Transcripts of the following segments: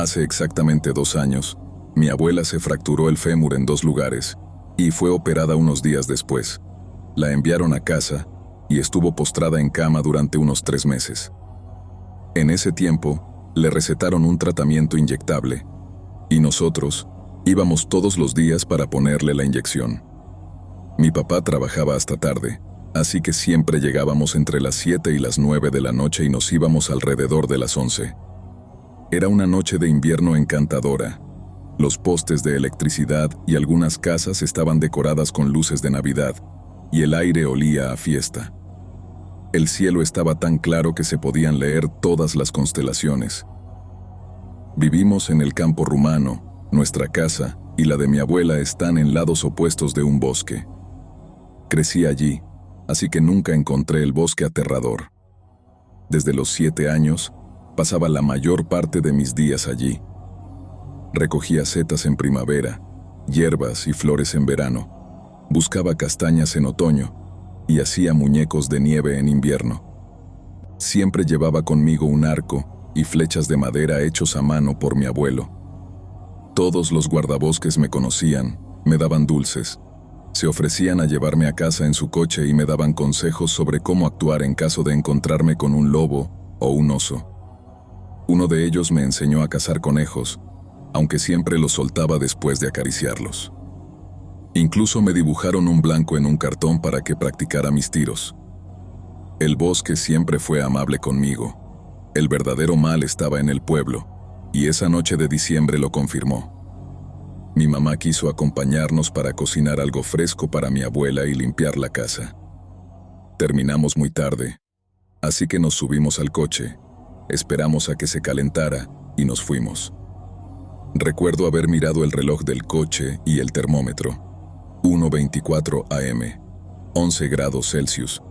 Hace exactamente 2 años, mi abuela se fracturó el fémur en 2 lugares y fue operada unos días después. La enviaron a casa y estuvo postrada en cama durante unos 3 meses. En ese tiempo, le recetaron un tratamiento inyectable y nosotros íbamos todos los días para ponerle la inyección. Mi papá trabajaba hasta tarde, así que siempre llegábamos entre las 7 y las 9 de la noche y nos íbamos alrededor de las 11. Era una noche de invierno encantadora. Los postes de electricidad y algunas casas estaban decoradas con luces de Navidad, y el aire olía a fiesta. El cielo estaba tan claro que se podían leer todas las constelaciones. Vivimos en el campo rumano, nuestra casa y la de mi abuela están en lados opuestos de un bosque. Crecí allí, así que nunca encontré el bosque aterrador. Desde los 7 años, pasaba la mayor parte de mis días allí. Recogía setas en primavera, hierbas y flores en verano, buscaba castañas en otoño y hacía muñecos de nieve en invierno. Siempre llevaba conmigo un arco y flechas de madera hechos a mano por mi abuelo. Todos los guardabosques me conocían, me daban dulces. Se ofrecían a llevarme a casa en su coche y me daban consejos sobre cómo actuar en caso de encontrarme con un lobo o un oso. Uno de ellos me enseñó a cazar conejos, aunque siempre los soltaba después de acariciarlos. Incluso me dibujaron un blanco en un cartón para que practicara mis tiros. El bosque siempre fue amable conmigo. El verdadero mal estaba en el pueblo, y esa noche de diciembre lo confirmó. Mi mamá quiso acompañarnos para cocinar algo fresco para mi abuela y limpiar la casa. Terminamos muy tarde, así que nos subimos al coche, esperamos a que se calentara y nos fuimos. Recuerdo haber mirado el reloj del coche y el termómetro. 1:24 am, 11 grados Celsius.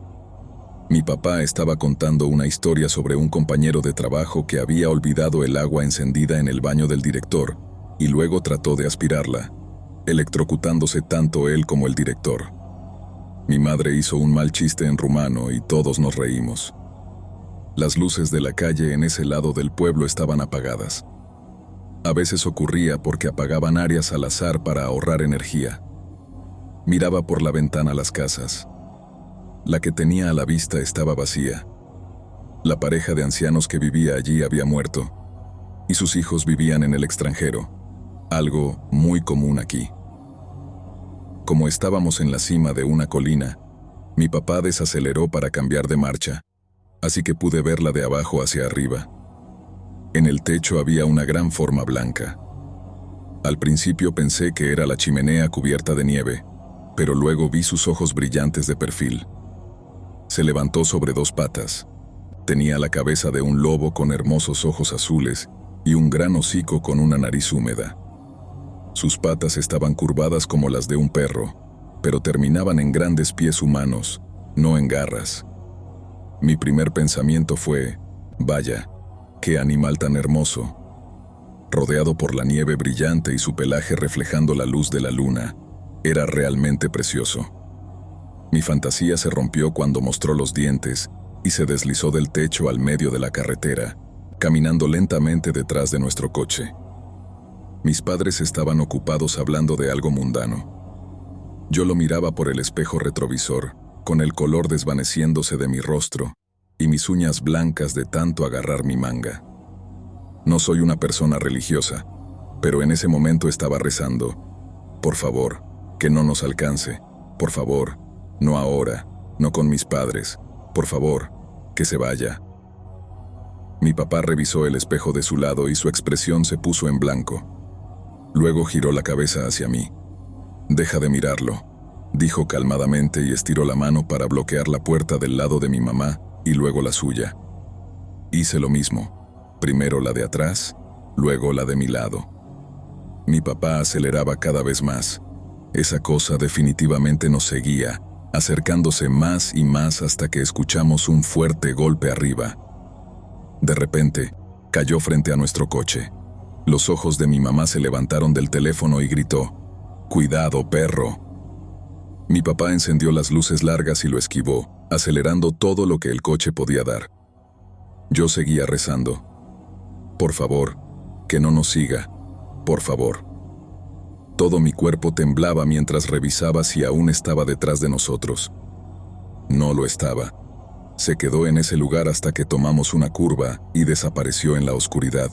Mi papá estaba contando una historia sobre un compañero de trabajo que había olvidado el agua encendida en el baño del director y luego trató de aspirarla, electrocutándose tanto él como el director. Mi madre hizo un mal chiste en rumano y todos nos reímos. Las luces de la calle en ese lado del pueblo estaban apagadas. A veces ocurría porque apagaban áreas al azar para ahorrar energía. Miraba por la ventana las casas. La que tenía a la vista estaba vacía. La pareja de ancianos que vivía allí había muerto, y sus hijos vivían en el extranjero, algo muy común aquí. Como estábamos en la cima de una colina, mi papá desaceleró para cambiar de marcha, así que pude verla de abajo hacia arriba. En el techo había una gran forma blanca. Al principio pensé que era la chimenea cubierta de nieve, pero luego vi sus ojos brillantes de perfil. Se levantó sobre 2 patas. Tenía la cabeza de un lobo con hermosos ojos azules y un gran hocico con una nariz húmeda. Sus patas estaban curvadas como las de un perro, pero terminaban en grandes pies humanos, no en garras. Mi primer pensamiento fue, vaya, qué animal tan hermoso. Rodeado por la nieve brillante y su pelaje reflejando la luz de la luna, era realmente precioso. Mi fantasía se rompió cuando mostró los dientes y se deslizó del techo al medio de la carretera, caminando lentamente detrás de nuestro coche. Mis padres estaban ocupados hablando de algo mundano. Yo lo miraba por el espejo retrovisor, con el color desvaneciéndose de mi rostro y mis uñas blancas de tanto agarrar mi manga. No soy una persona religiosa, pero en ese momento estaba rezando. Por favor, que no nos alcance. Por favor, no ahora, no con mis padres. Por favor, que se vaya. Mi papá revisó el espejo de su lado y su expresión se puso en blanco. Luego giró la cabeza hacia mí. «Deja de mirarlo», dijo calmadamente y estiró la mano para bloquear la puerta del lado de mi mamá y luego la suya. Hice lo mismo, primero la de atrás, luego la de mi lado. Mi papá aceleraba cada vez más. Esa cosa definitivamente nos seguía, acercándose más y más hasta que escuchamos un fuerte golpe arriba. De repente, cayó frente a nuestro coche. Los ojos de mi mamá se levantaron del teléfono y gritó, «¡Cuidado, perro!». Mi papá encendió las luces largas y lo esquivó, acelerando todo lo que el coche podía dar. Yo seguía rezando. Por favor, Que no nos siga, por favor. Todo mi cuerpo temblaba mientras revisaba si aún estaba detrás de nosotros. No lo estaba. Se quedó en ese lugar hasta que tomamos una curva y desapareció en la oscuridad.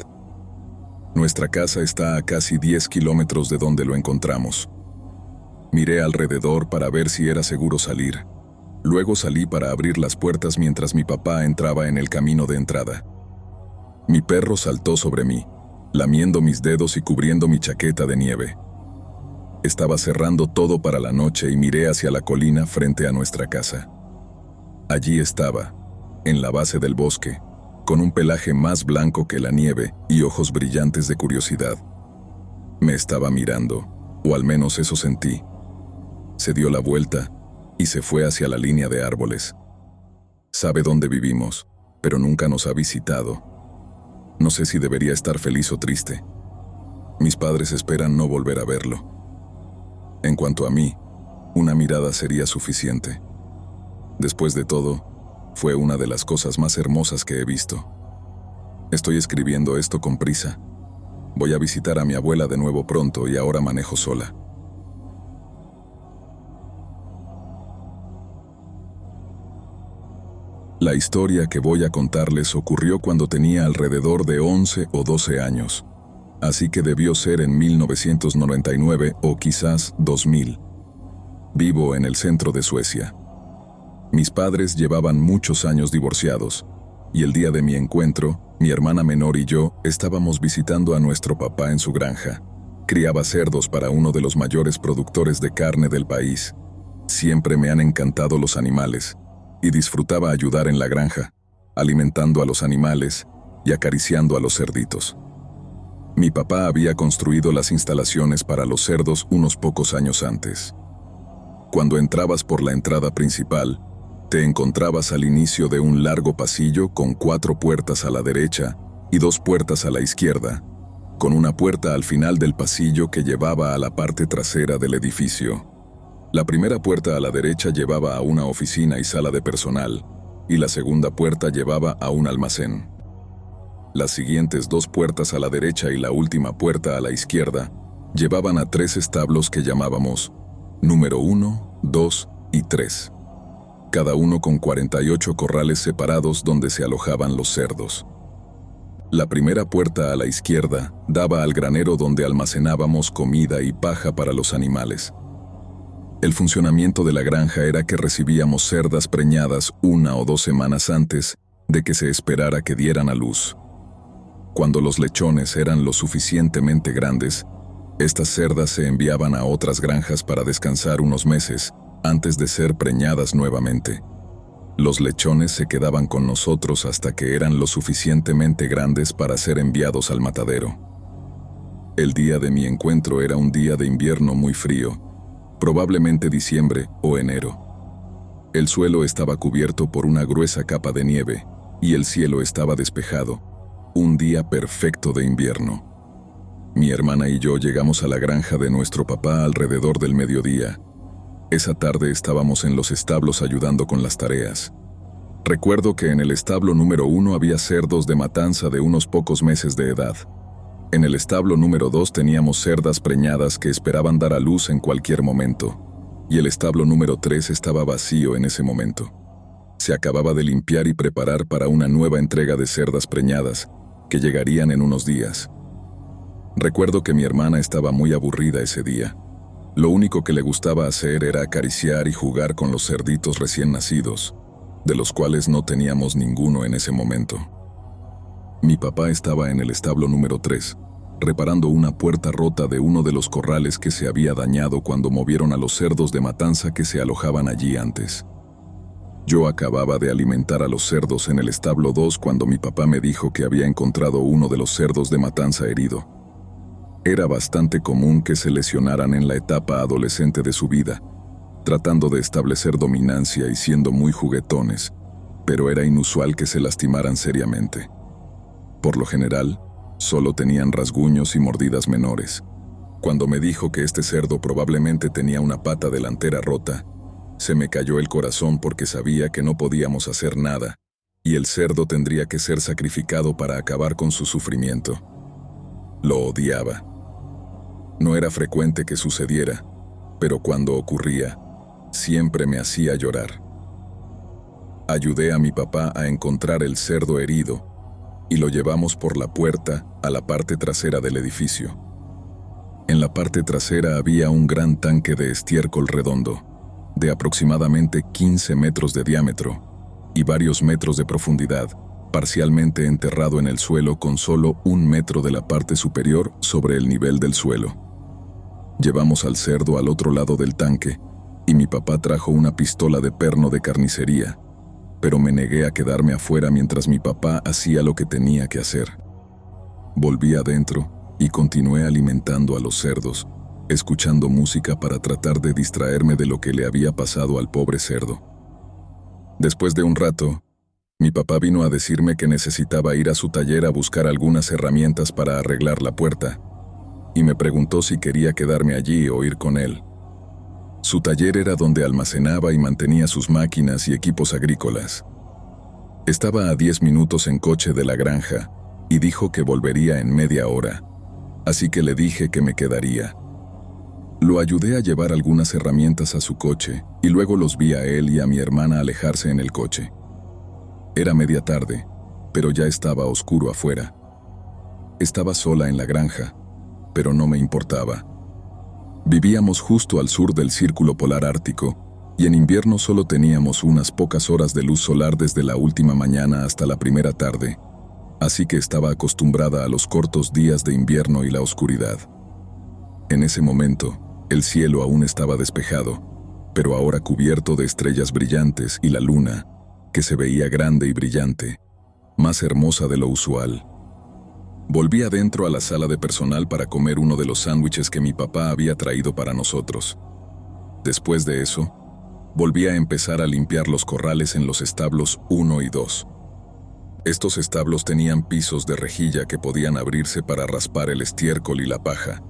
Nuestra casa está a casi 10 kilómetros de donde lo encontramos. Miré alrededor para ver si era seguro salir. Luego salí para abrir las puertas mientras mi papá entraba en el camino de entrada. Mi perro saltó sobre mí, lamiendo mis dedos y cubriendo mi chaqueta de nieve. Estaba cerrando todo para la noche y miré hacia la colina frente a nuestra casa. Allí estaba, en la base del bosque, con un pelaje más blanco que la nieve y ojos brillantes de curiosidad. Me estaba mirando, o al menos eso sentí. Se dio la vuelta y se fue hacia la línea de árboles. Sabe dónde vivimos, pero nunca nos ha visitado. No sé si debería estar feliz o triste. Mis padres esperan no volver a verlo. En cuanto a mí, una mirada sería suficiente. Después de todo, fue una de las cosas más hermosas que he visto. Estoy escribiendo esto con prisa. Voy a visitar a mi abuela de nuevo pronto y ahora manejo sola. La historia que voy a contarles ocurrió cuando tenía alrededor de 11 o 12 años. Así que debió ser en 1999 o quizás 2000. Vivo en el centro de Suecia. Mis padres llevaban muchos años divorciados, y el día de mi encuentro, mi hermana menor y yo estábamos visitando a nuestro papá en su granja. Criaba cerdos para uno de los mayores productores de carne del país. Siempre me han encantado los animales, y disfrutaba ayudar en la granja, alimentando a los animales y acariciando a los cerditos. Mi papá había construido las instalaciones para los cerdos unos pocos años antes. Cuando entrabas por la entrada principal, te encontrabas al inicio de un largo pasillo con 4 puertas a la derecha y 2 puertas a la izquierda, con una puerta al final del pasillo que llevaba a la parte trasera del edificio. La primera puerta a la derecha llevaba a una oficina y sala de personal, y la segunda puerta llevaba a un almacén. Las siguientes 2 puertas a la derecha y la última puerta a la izquierda llevaban a 3 establos que llamábamos número 1, 2 y 3. Cada uno con 48 corrales separados donde se alojaban los cerdos. La primera puerta a la izquierda daba al granero donde almacenábamos comida y paja para los animales. El funcionamiento de la granja era que recibíamos cerdas preñadas 1 o 2 semanas antes de que se esperara que dieran a luz. Cuando los lechones eran lo suficientemente grandes, estas cerdas se enviaban a otras granjas para descansar unos meses antes de ser preñadas nuevamente. Los lechones se quedaban con nosotros hasta que eran lo suficientemente grandes para ser enviados al matadero. El día de mi encuentro era un día de invierno muy frío, probablemente diciembre o enero. El suelo estaba cubierto por una gruesa capa de nieve y el cielo estaba despejado. Un día perfecto de invierno. Mi hermana y yo llegamos a la granja de nuestro papá alrededor del mediodía. Esa tarde estábamos en los establos ayudando con las tareas. Recuerdo que en el establo número 1 había cerdos de matanza de unos pocos meses de edad. En el establo número 2 teníamos cerdas preñadas que esperaban dar a luz en cualquier momento, y el establo número 3 estaba vacío en ese momento. Se acababa de limpiar y preparar para una nueva entrega de cerdas preñadas, que llegarían en unos días. Recuerdo que mi hermana estaba muy aburrida ese día. Lo único que le gustaba hacer era acariciar y jugar con los cerditos recién nacidos, de los cuales no teníamos ninguno en ese momento. Mi papá estaba en el establo número 3, reparando una puerta rota de uno de los corrales que se había dañado cuando movieron a los cerdos de matanza que se alojaban allí antes. Yo acababa de alimentar a los cerdos en el establo 2 cuando mi papá me dijo que había encontrado uno de los cerdos de matanza herido. Era bastante común que se lesionaran en la etapa adolescente de su vida, tratando de establecer dominancia y siendo muy juguetones, pero era inusual que se lastimaran seriamente. Por lo general, solo tenían rasguños y mordidas menores. Cuando me dijo que este cerdo probablemente tenía una pata delantera rota, se me cayó el corazón porque sabía que no podíamos hacer nada, y el cerdo tendría que ser sacrificado para acabar con su sufrimiento. Lo odiaba. No era frecuente que sucediera, pero cuando ocurría, siempre me hacía llorar. Ayudé a mi papá a encontrar el cerdo herido y lo llevamos por la puerta a la parte trasera del edificio. En la parte trasera había un gran tanque de estiércol redondo, de aproximadamente 15 metros de diámetro y varios metros de profundidad, parcialmente enterrado en el suelo con solo 1 metro de la parte superior sobre el nivel del suelo. Llevamos al cerdo al otro lado del tanque y mi papá trajo una pistola de perno de carnicería, pero me negué a quedarme afuera mientras mi papá hacía lo que tenía que hacer. Volví adentro y continué alimentando a los cerdos, escuchando música para tratar de distraerme de lo que le había pasado al pobre cerdo. Después de un rato, mi papá vino a decirme que necesitaba ir a su taller a buscar algunas herramientas para arreglar la puerta, y me preguntó si quería quedarme allí o ir con él. Su taller era donde almacenaba y mantenía sus máquinas y equipos agrícolas. Estaba a 10 minutos en coche de la granja y dijo que volvería en media hora, así que le dije que me quedaría. Lo ayudé a llevar algunas herramientas a su coche y luego los vi a él y a mi hermana alejarse en el coche. Era media tarde, pero ya estaba oscuro afuera. Estaba sola en la granja, pero no me importaba. Vivíamos justo al sur del Círculo Polar Ártico, y en invierno solo teníamos unas pocas horas de luz solar desde la última mañana hasta la primera tarde, así que estaba acostumbrada a los cortos días de invierno y la oscuridad. En ese momento, el cielo aún estaba despejado, pero ahora cubierto de estrellas brillantes y la luna, que se veía grande y brillante, más hermosa de lo usual. Volví adentro a la sala de personal para comer uno de los sándwiches que mi papá había traído para nosotros. Después de eso, volví a empezar a limpiar los corrales en los establos 1 y 2. Estos establos tenían pisos de rejilla que podían abrirse para raspar el estiércol y la paja,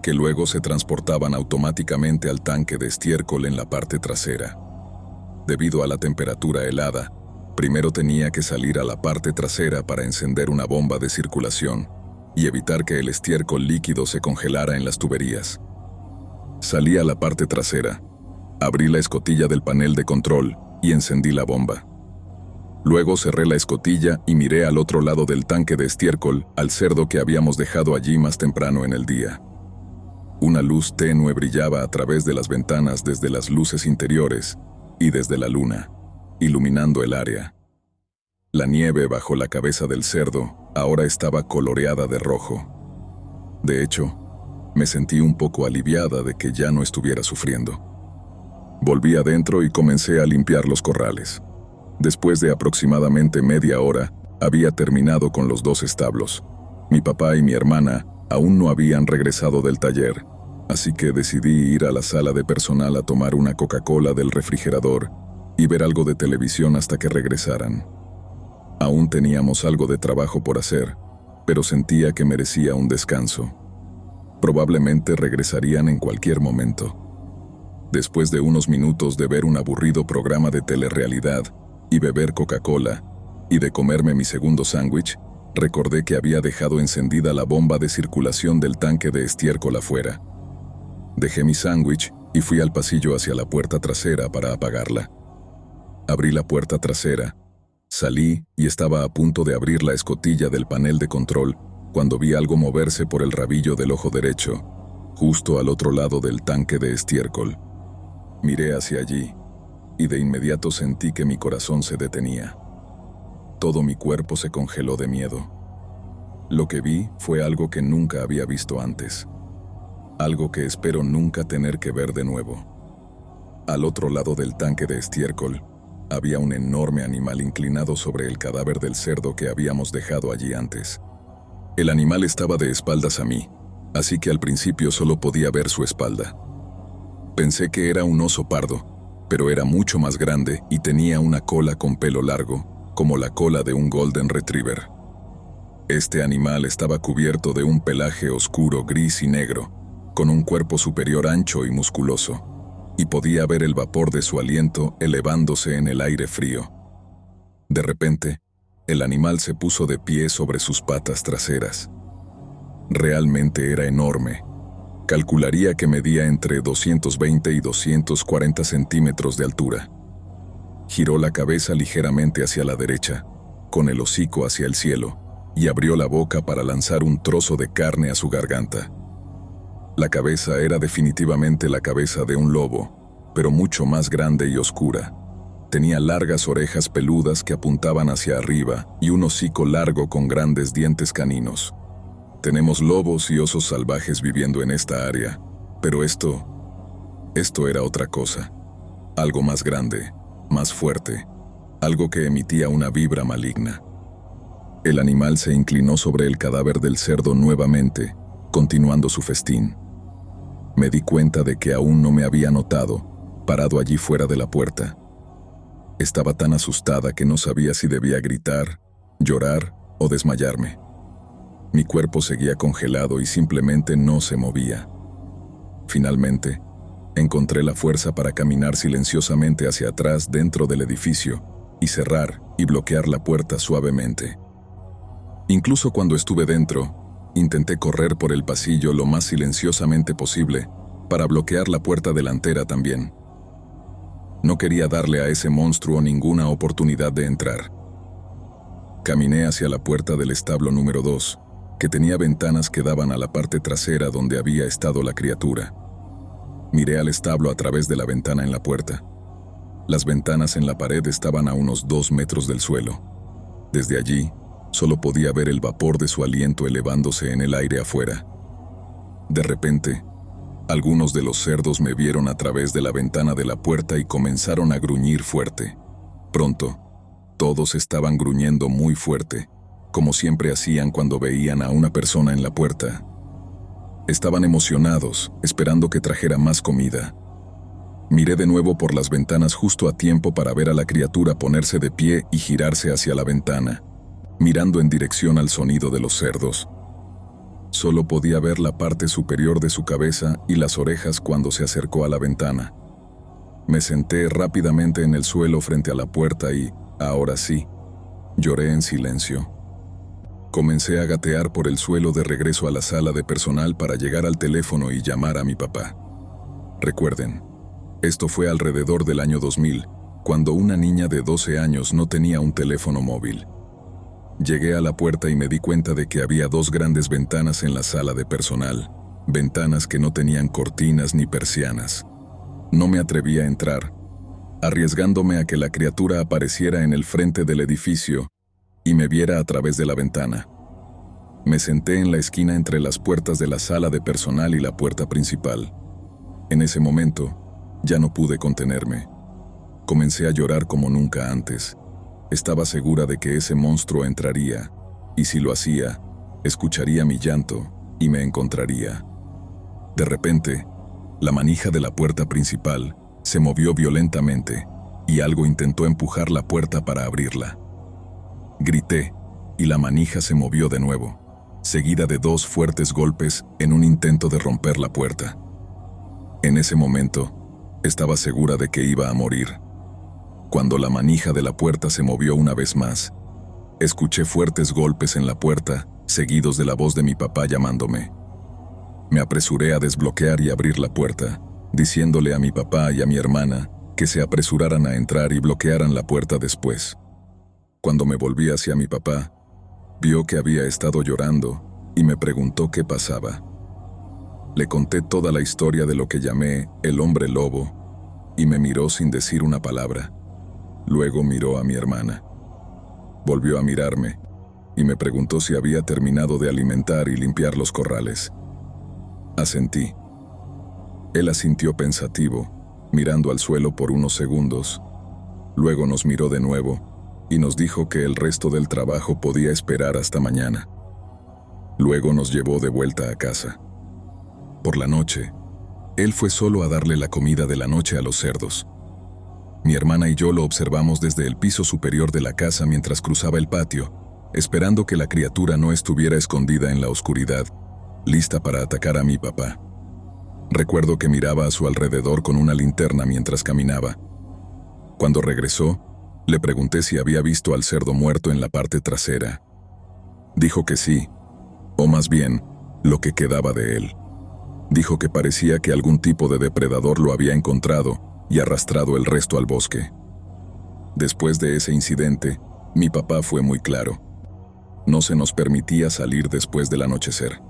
que luego se transportaban automáticamente al tanque de estiércol en la parte trasera. Debido a la temperatura helada, primero tenía que salir a la parte trasera para encender una bomba de circulación y evitar que el estiércol líquido se congelara en las tuberías. Salí a la parte trasera, abrí la escotilla del panel de control y encendí la bomba. Luego cerré la escotilla y miré al otro lado del tanque de estiércol al cerdo que habíamos dejado allí más temprano en el día. Una luz tenue brillaba a través de las ventanas desde las luces interiores y desde la luna, iluminando el área. La nieve bajo la cabeza del cerdo ahora estaba coloreada de rojo. De hecho, me sentí un poco aliviada de que ya no estuviera sufriendo. Volví adentro y comencé a limpiar los corrales. Después de aproximadamente media hora, había terminado con los 2 establos. Mi papá y mi hermana aún no habían regresado del taller, así que decidí ir a la sala de personal a tomar una Coca-Cola del refrigerador y ver algo de televisión hasta que regresaran. Aún teníamos algo de trabajo por hacer, pero sentía que merecía un descanso. Probablemente regresarían en cualquier momento. Después de unos minutos de ver un aburrido programa de telerrealidad y beber Coca-Cola, y de comerme mi segundo sándwich, recordé que había dejado encendida la bomba de circulación del tanque de estiércol afuera. Dejé mi sándwich y fui al pasillo hacia la puerta trasera para apagarla. Abrí la puerta trasera, salí y estaba a punto de abrir la escotilla del panel de control cuando vi algo moverse por el rabillo del ojo derecho, justo al otro lado del tanque de estiércol. Miré hacia allí y de inmediato sentí que mi corazón se detenía. Todo mi cuerpo se congeló de miedo. Lo que vi fue algo que nunca había visto antes. Algo que espero nunca tener que ver de nuevo. Al otro lado del tanque de estiércol, había un enorme animal inclinado sobre el cadáver del cerdo que habíamos dejado allí antes. El animal estaba de espaldas a mí, así que al principio solo podía ver su espalda. Pensé que era un oso pardo, pero era mucho más grande y tenía una cola con pelo largo, como la cola de un Golden Retriever. Este animal estaba cubierto de un pelaje oscuro gris y negro, con un cuerpo superior ancho y musculoso, y podía ver el vapor de su aliento elevándose en el aire frío. De repente, el animal se puso de pie sobre sus patas traseras. Realmente era enorme. Calcularía que medía entre 220 y 240 centímetros de altura. Giró la cabeza ligeramente hacia la derecha, con el hocico hacia el cielo, y abrió la boca para lanzar un trozo de carne a su garganta. La cabeza era definitivamente la cabeza de un lobo, pero mucho más grande y oscura. Tenía largas orejas peludas que apuntaban hacia arriba y un hocico largo con grandes dientes caninos. Tenemos lobos y osos salvajes viviendo en esta área, pero esto era otra cosa. Algo más grande, más fuerte, algo que emitía una vibra maligna. El animal se inclinó sobre el cadáver del cerdo nuevamente, continuando su festín. Me di cuenta de que aún no me había notado, parado allí fuera de la puerta. Estaba tan asustada que no sabía si debía gritar, llorar o desmayarme. Mi cuerpo seguía congelado y simplemente no se movía. Finalmente, encontré la fuerza para caminar silenciosamente hacia atrás dentro del edificio y cerrar y bloquear la puerta suavemente. Incluso cuando estuve dentro, intenté correr por el pasillo lo más silenciosamente posible para bloquear la puerta delantera también. No quería darle a ese monstruo ninguna oportunidad de entrar. Caminé hacia la puerta del establo número 2, que tenía ventanas que daban a la parte trasera donde había estado la criatura. Miré al establo a través de la ventana en la puerta. Las ventanas en la pared estaban a unos 2 metros del suelo. Desde allí, solo podía ver el vapor de su aliento elevándose en el aire afuera. De repente, algunos de los cerdos me vieron a través de la ventana de la puerta y comenzaron a gruñir fuerte. Pronto, todos estaban gruñendo muy fuerte, como siempre hacían cuando veían a una persona en la puerta. Estaban emocionados, esperando que trajera más comida. Miré de nuevo por las ventanas justo a tiempo para ver a la criatura ponerse de pie y girarse hacia la ventana, mirando en dirección al sonido de los cerdos. Solo podía ver la parte superior de su cabeza y las orejas cuando se acercó a la ventana. Me senté rápidamente en el suelo frente a la puerta y, ahora sí, lloré en silencio. Comencé a gatear por el suelo de regreso a la sala de personal para llegar al teléfono y llamar a mi papá. Recuerden, esto fue alrededor del año 2000, cuando una niña de 12 años no tenía un teléfono móvil. Llegué a la puerta y me di cuenta de que había 2 grandes ventanas en la sala de personal, ventanas que no tenían cortinas ni persianas. No me atreví a entrar, arriesgándome a que la criatura apareciera en el frente del edificio y me viera a través de la ventana. Me senté en la esquina entre las puertas de la sala de personal y la puerta principal. En ese momento, ya no pude contenerme. Comencé a llorar como nunca antes. Estaba segura de que ese monstruo entraría, y si lo hacía, escucharía mi llanto y me encontraría. De repente, la manija de la puerta principal se movió violentamente y algo intentó empujar la puerta para abrirla. Grité, y la manija se movió de nuevo, seguida de 2 fuertes golpes en un intento de romper la puerta. En ese momento, estaba segura de que iba a morir. Cuando la manija de la puerta se movió una vez más, escuché fuertes golpes en la puerta, seguidos de la voz de mi papá llamándome. Me apresuré a desbloquear y abrir la puerta, diciéndole a mi papá y a mi hermana que se apresuraran a entrar y bloquearan la puerta después. Cuando me volví hacia mi papá, vio que había estado llorando y me preguntó qué pasaba. Le conté toda la historia de lo que llamé el hombre lobo y me miró sin decir una palabra. Luego miró a mi hermana. Volvió a mirarme y me preguntó si había terminado de alimentar y limpiar los corrales. Asentí. Él asintió pensativo, mirando al suelo por unos segundos. Luego nos miró de nuevo y nos dijo que el resto del trabajo podía esperar hasta mañana. Luego nos llevó de vuelta a casa. Por la noche, él fue solo a darle la comida de la noche a los cerdos. Mi hermana y yo lo observamos desde el piso superior de la casa mientras cruzaba el patio, esperando que la criatura no estuviera escondida en la oscuridad, lista para atacar a mi papá. Recuerdo que miraba a su alrededor con una linterna mientras caminaba. Cuando regresó, le pregunté si había visto al cerdo muerto en la parte trasera. Dijo que sí, o más bien, lo que quedaba de él. Dijo que parecía que algún tipo de depredador lo había encontrado y arrastrado el resto al bosque. Después de ese incidente, mi papá fue muy claro. No se nos permitía salir después del anochecer.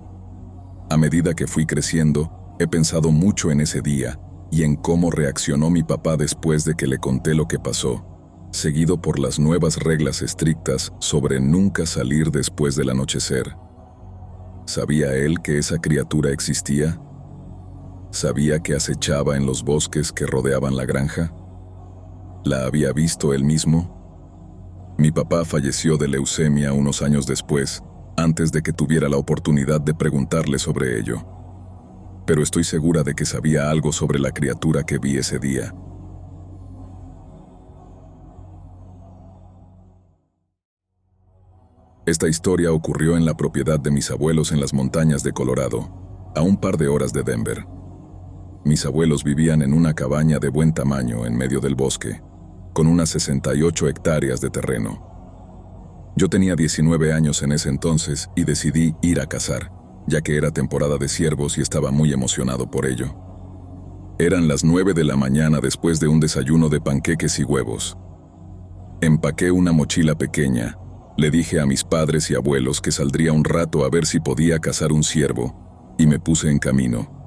A medida que fui creciendo, he pensado mucho en ese día y en cómo reaccionó mi papá después de que le conté lo que pasó, seguido por las nuevas reglas estrictas sobre nunca salir después del anochecer. ¿Sabía él que esa criatura existía? ¿Sabía que acechaba en los bosques que rodeaban la granja? ¿La había visto él mismo? Mi papá falleció de leucemia unos años después, antes de que tuviera la oportunidad de preguntarle sobre ello. Pero estoy segura de que sabía algo sobre la criatura que vi ese día. Esta historia ocurrió en la propiedad de mis abuelos en las montañas de Colorado, a un par de horas de Denver. Mis abuelos vivían en una cabaña de buen tamaño en medio del bosque, con unas 68 hectáreas de terreno. Yo tenía 19 años en ese entonces y decidí ir a cazar, ya que era temporada de ciervos y estaba muy emocionado por ello. Eran las 9 de la mañana después de un desayuno de panqueques y huevos. Empaqué una mochila pequeña, le dije a mis padres y abuelos que saldría un rato a ver si podía cazar un ciervo, y me puse en camino.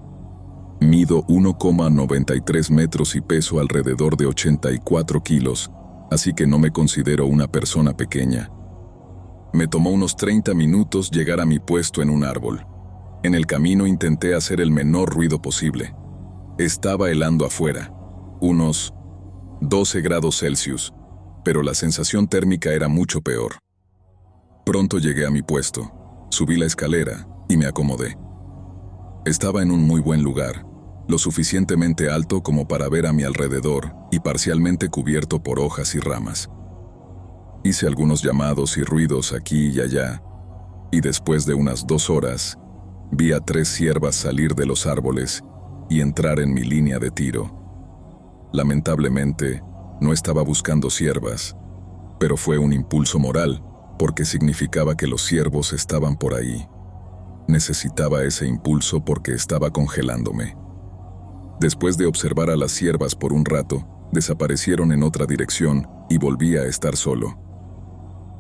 Mido 1,93 metros y peso alrededor de 84 kilos, así que no me considero una persona pequeña. Me tomó unos 30 minutos llegar a mi puesto en un árbol. En el camino intenté hacer el menor ruido posible. Estaba helando afuera, unos 12 grados Celsius, pero la sensación térmica era mucho peor. Pronto llegué a mi puesto, subí la escalera y me acomodé. Estaba en un muy buen lugar, lo suficientemente alto como para ver a mi alrededor y parcialmente cubierto por hojas y ramas. Hice algunos llamados y ruidos aquí y allá, y después de unas 2 horas, vi a 3 ciervas salir de los árboles y entrar en mi línea de tiro. Lamentablemente, no estaba buscando ciervas, pero fue un impulso moral, porque significaba que los ciervos estaban por ahí. Necesitaba ese impulso porque estaba congelándome. Después de observar a las ciervas por un rato, desaparecieron en otra dirección y volví a estar solo.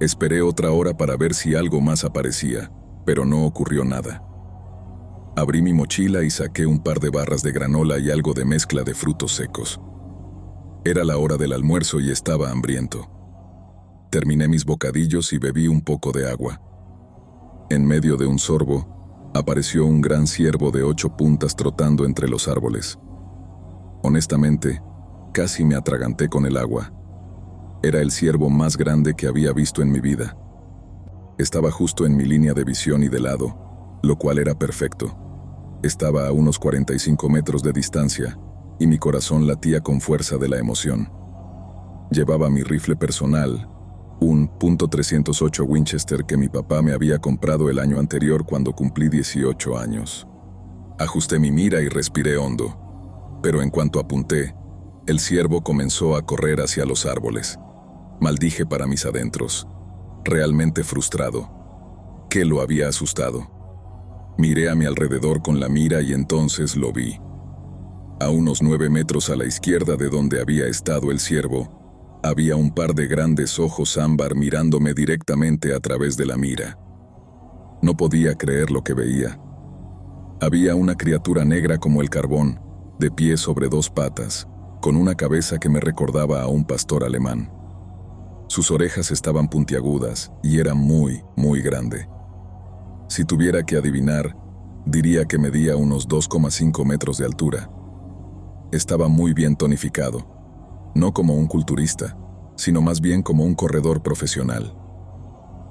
Esperé otra hora para ver si algo más aparecía, pero no ocurrió nada. Abrí mi mochila y saqué un par de barras de granola y algo de mezcla de frutos secos. Era la hora del almuerzo y estaba hambriento. Terminé mis bocadillos y bebí un poco de agua. En medio de un sorbo, apareció un gran ciervo de 8 puntas trotando entre los árboles. Honestamente, casi me atraganté con el agua. Era el ciervo más grande que había visto en mi vida. Estaba justo en mi línea de visión y de lado, lo cual era perfecto. Estaba a unos 45 metros de distancia, y mi corazón latía con fuerza de la emoción. Llevaba mi rifle personal, un .308 Winchester que mi papá me había comprado el año anterior cuando cumplí 18 años. Ajusté mi mira y respiré hondo, pero en cuanto apunté, el ciervo comenzó a correr hacia los árboles. Maldije para mis adentros, realmente frustrado. ¿Qué lo había asustado? Miré a mi alrededor con la mira y entonces lo vi. A unos 9 metros a la izquierda de donde había estado el ciervo, había un par de grandes ojos ámbar mirándome directamente a través de la mira. No podía creer lo que veía. Había una criatura negra como el carbón, de pie sobre 2 patas, con una cabeza que me recordaba a un pastor alemán. Sus orejas estaban puntiagudas y era muy, muy grande. Si tuviera que adivinar, diría que medía unos 2,5 metros de altura. Estaba muy bien tonificado, no como un culturista, sino más bien como un corredor profesional.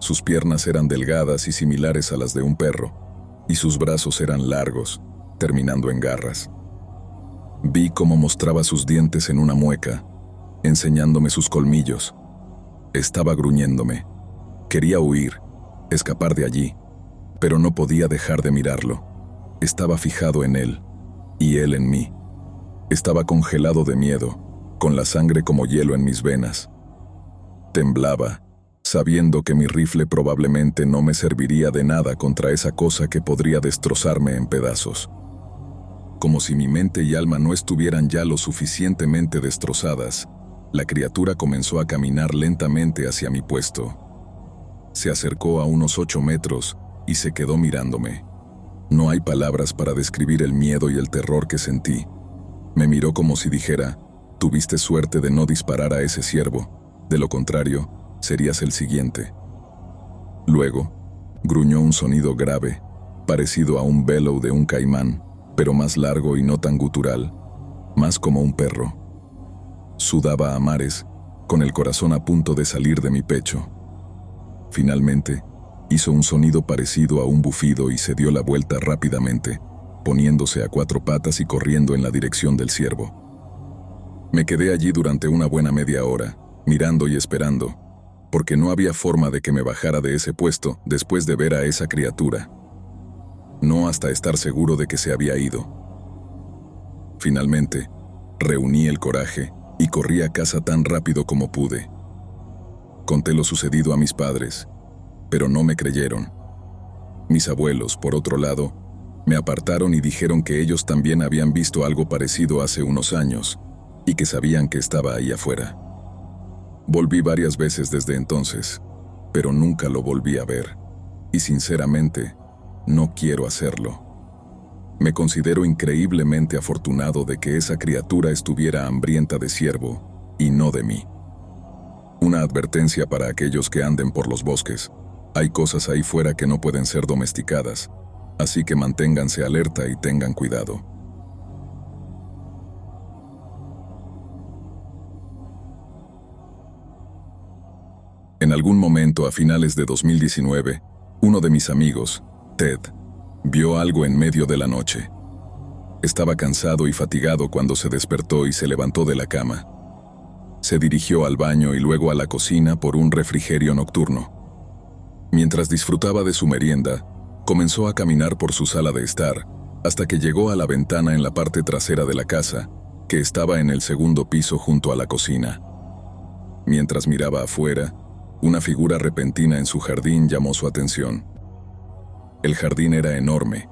Sus piernas eran delgadas y similares a las de un perro, y sus brazos eran largos, terminando en garras. Vi cómo mostraba sus dientes en una mueca, enseñándome sus colmillos. Estaba gruñéndome. Quería huir, escapar de allí, pero no podía dejar de mirarlo. Estaba fijado en él, y él en mí. Estaba congelado de miedo, con la sangre como hielo en mis venas. Temblaba, sabiendo que mi rifle probablemente no me serviría de nada contra esa cosa que podría destrozarme en pedazos. Como si mi mente y alma no estuvieran ya lo suficientemente destrozadas, la criatura comenzó a caminar lentamente hacia mi puesto. Se acercó a unos 8 metros y se quedó mirándome. No hay palabras para describir el miedo y el terror que sentí. Me miró como si dijera: tuviste suerte de no disparar a ese ciervo, de lo contrario, serías el siguiente. Luego, gruñó un sonido grave, parecido a un bellow de un caimán, pero más largo y no tan gutural, más como un perro. Sudaba a mares, con el corazón a punto de salir de mi pecho. Finalmente, hizo un sonido parecido a un bufido y se dio la vuelta rápidamente, poniéndose a 4 patas y corriendo en la dirección del ciervo. Me quedé allí durante una buena media hora, mirando y esperando, porque no había forma de que me bajara de ese puesto después de ver a esa criatura. No hasta estar seguro de que se había ido. Finalmente, reuní el coraje y corrí a casa tan rápido como pude. Conté lo sucedido a mis padres, pero no me creyeron. Mis abuelos, por otro lado, me apartaron y dijeron que ellos también habían visto algo parecido hace unos años y que sabían que estaba ahí afuera. Volví varias veces desde entonces, pero nunca lo volví a ver, y sinceramente, no quiero hacerlo. Me considero increíblemente afortunado de que esa criatura estuviera hambrienta de ciervo, y no de mí. Una advertencia para aquellos que anden por los bosques: hay cosas ahí fuera que no pueden ser domesticadas, así que manténganse alerta y tengan cuidado. En algún momento a finales de 2019, uno de mis amigos, Ted, vio algo en medio de la noche. Estaba cansado y fatigado cuando se despertó y se levantó de la cama. Se dirigió al baño y luego a la cocina por un refrigerio nocturno. Mientras disfrutaba de su merienda, comenzó a caminar por su sala de estar, hasta que llegó a la ventana en la parte trasera de la casa, que estaba en el segundo piso junto a la cocina. Mientras miraba afuera, una figura repentina en su jardín llamó su atención. El jardín era enorme,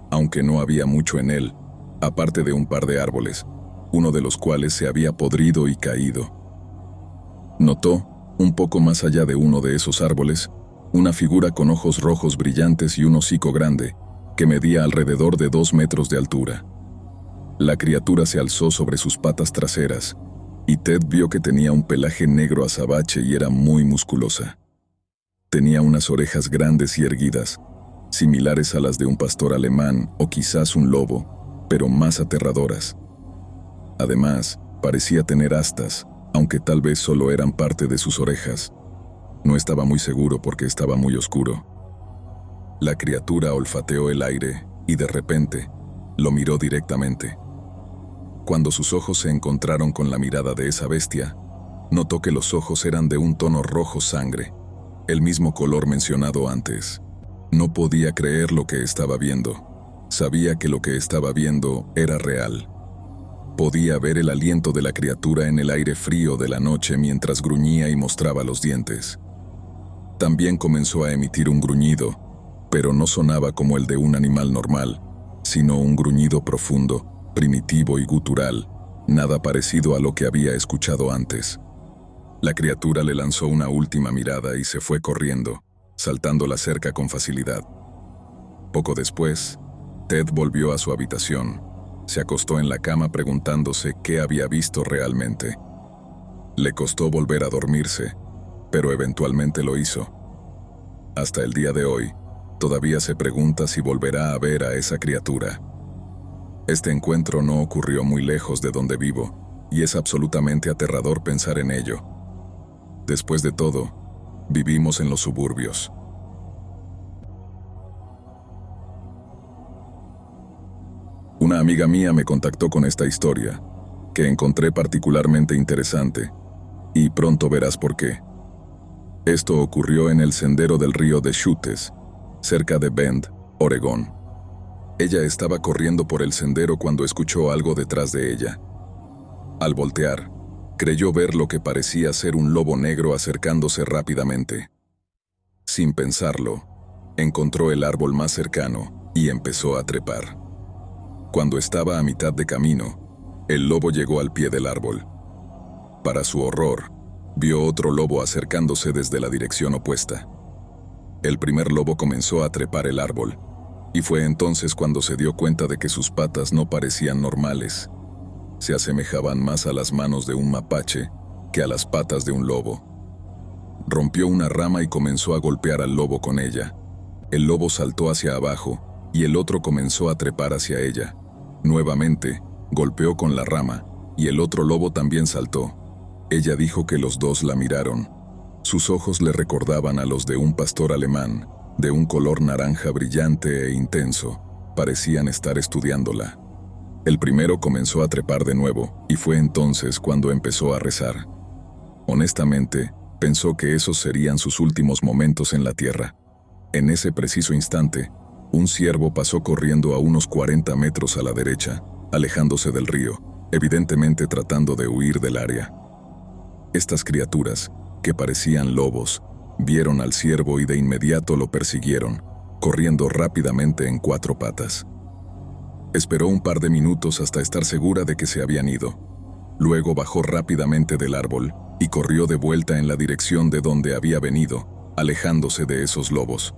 aunque no había mucho en él, aparte de un par de árboles, uno de los cuales se había podrido y caído. Notó, un poco más allá de uno de esos árboles, una figura con ojos rojos brillantes y un hocico grande, que medía alrededor de 2 metros de altura. La criatura se alzó sobre sus patas traseras, y Ted vio que tenía un pelaje negro azabache y era muy musculosa. Tenía unas orejas grandes y erguidas, similares a las de un pastor alemán o quizás un lobo, pero más aterradoras. Además, parecía tener astas, aunque tal vez solo eran parte de sus orejas. No estaba muy seguro porque estaba muy oscuro. La criatura olfateó el aire y de repente lo miró directamente. Cuando sus ojos se encontraron con la mirada de esa bestia, notó que los ojos eran de un tono rojo sangre, el mismo color mencionado antes. No podía creer lo que estaba viendo. Sabía que lo que estaba viendo era real. Podía ver el aliento de la criatura en el aire frío de la noche mientras gruñía y mostraba los dientes. También comenzó a emitir un gruñido, pero no sonaba como el de un animal normal, sino un gruñido profundo, primitivo y gutural, nada parecido a lo que había escuchado antes. La criatura le lanzó una última mirada y se fue corriendo, saltando la cerca con facilidad. Poco después, Ted volvió a su habitación. Se acostó en la cama preguntándose qué había visto realmente. Le costó volver a dormirse, pero eventualmente lo hizo. Hasta el día de hoy, todavía se pregunta si volverá a ver a esa criatura. Este encuentro no ocurrió muy lejos de donde vivo, y es absolutamente aterrador pensar en ello. Después de todo, vivimos en los suburbios. Una amiga mía me contactó con esta historia, que encontré particularmente interesante, y pronto verás por qué. Esto ocurrió en el sendero del río de Chutes, cerca de Bend, Oregón. Ella estaba corriendo por el sendero cuando escuchó algo detrás de ella. Al voltear, creyó ver lo que parecía ser un lobo negro acercándose rápidamente. Sin pensarlo, encontró el árbol más cercano y empezó a trepar. Cuando estaba a mitad de camino, el lobo llegó al pie del árbol. Para su horror, vio otro lobo acercándose desde la dirección opuesta. El primer lobo comenzó a trepar el árbol, y fue entonces cuando se dio cuenta de que sus patas no parecían normales. Se asemejaban más a las manos de un mapache que a las patas de un lobo. Rompió una rama y comenzó a golpear al lobo con ella. El lobo saltó hacia abajo y el otro comenzó a trepar hacia ella. Nuevamente, golpeó con la rama y el otro lobo también saltó. Ella dijo que los dos la miraron. Sus ojos le recordaban a los de un pastor alemán, de un color naranja brillante e intenso. Parecían estar estudiándola. El primero comenzó a trepar de nuevo, y fue entonces cuando empezó a rezar. Honestamente, pensó que esos serían sus últimos momentos en la tierra. En ese preciso instante, un ciervo pasó corriendo a unos 40 metros a la derecha, alejándose del río, evidentemente tratando de huir del área. Estas criaturas, que parecían lobos, vieron al ciervo y de inmediato lo persiguieron, corriendo rápidamente en 4 patas. Esperó un par de minutos hasta estar segura de que se habían ido. Luego bajó rápidamente del árbol y corrió de vuelta en la dirección de donde había venido, alejándose de esos lobos.